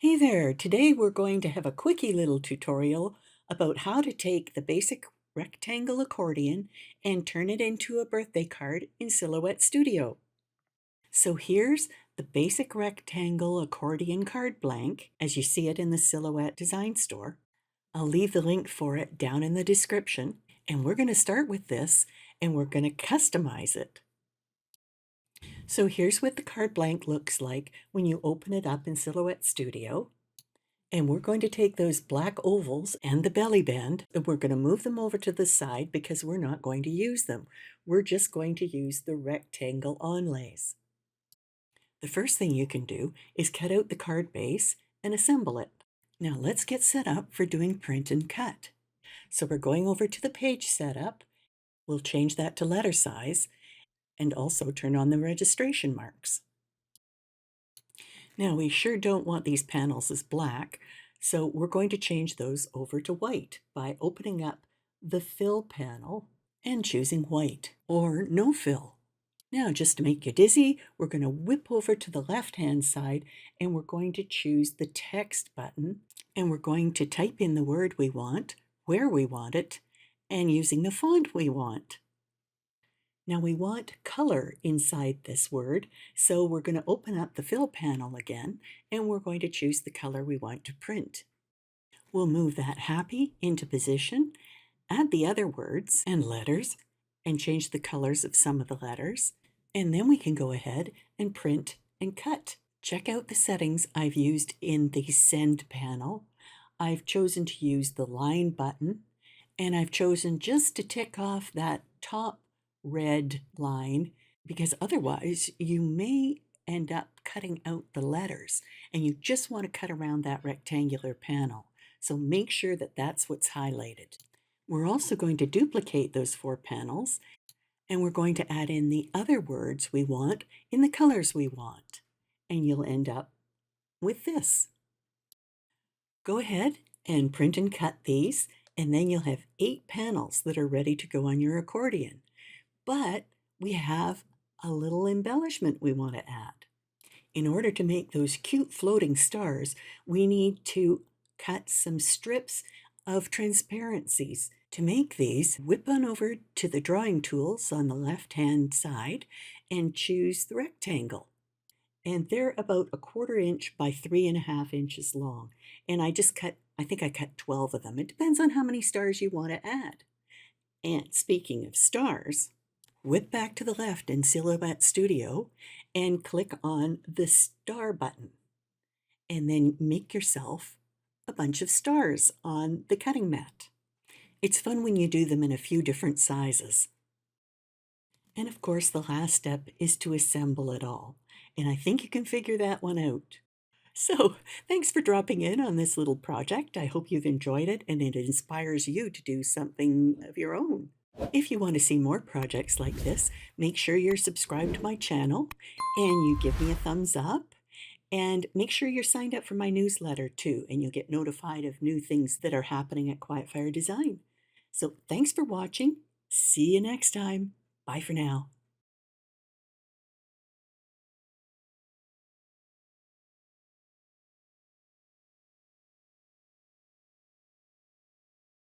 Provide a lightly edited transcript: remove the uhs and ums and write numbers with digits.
Hey there, today we're going to have a quickie little tutorial about how to take the basic rectangle accordion and turn it into a birthday card in Silhouette Studio. So here's the basic rectangle accordion card blank as you see it in the Silhouette Design Store. I'll leave the link for it down in the description, and we're going to start with this and we're going to customize it. So here's what the card blank looks like when you open it up in Silhouette Studio. And we're going to take those black ovals and the belly band, and we're going to move them over to the side because we're not going to use them. We're just going to use the rectangle onlays. The first thing you can do is cut out the card base and assemble it. Now let's get set up for doing print and cut. So we're going over to the page setup. We'll change that to letter size and also turn on the registration marks. Now we sure don't want these panels as black, so we're going to change those over to white by opening up the fill panel and choosing white or no fill. Now just to make you dizzy, we're going to whip over to the left-hand side and we're going to choose the text button and we're going to type in the word we want, where we want it, and using the font we want. Now we want color inside this word, so we're going to open up the fill panel again, and we're going to choose the color we want to print. We'll move that happy into position, add the other words and letters, and change the colors of some of the letters, and then we can go ahead and print and cut. Check out the settings I've used in the Send panel. I've chosen to use the line button, and I've chosen just to tick off that top red line because otherwise you may end up cutting out the letters and you just want to cut around that rectangular panel. So make sure that that's what's highlighted. We're also going to duplicate those 4 panels and we're going to add in the other words we want in the colors we want. And you'll end up with this. Go ahead and print and cut these, and then you'll have 8 panels that are ready to go on your accordion. But we have a little embellishment we want to add. In order to make those cute floating stars, we need to cut some strips of transparencies. To make these, whip on over to the drawing tools on the left-hand side and choose the rectangle. And they're about 1/4 inch by 3.5 inches long. And I think I cut 12 of them. It depends on how many stars you want to add. And speaking of stars, whip back to the left in Silhouette Studio and click on the star button. And then make yourself a bunch of stars on the cutting mat. It's fun when you do them in a few different sizes. And of course, the last step is to assemble it all. And I think you can figure that one out. So, thanks for dropping in on this little project. I hope you've enjoyed it and it inspires you to do something of your own. If you want to see more projects like this, make sure you're subscribed to my channel and you give me a thumbs up. And make sure you're signed up for my newsletter too, and you'll get notified of new things that are happening at Quiet Fire Design. So thanks for watching. See you next time. Bye for now.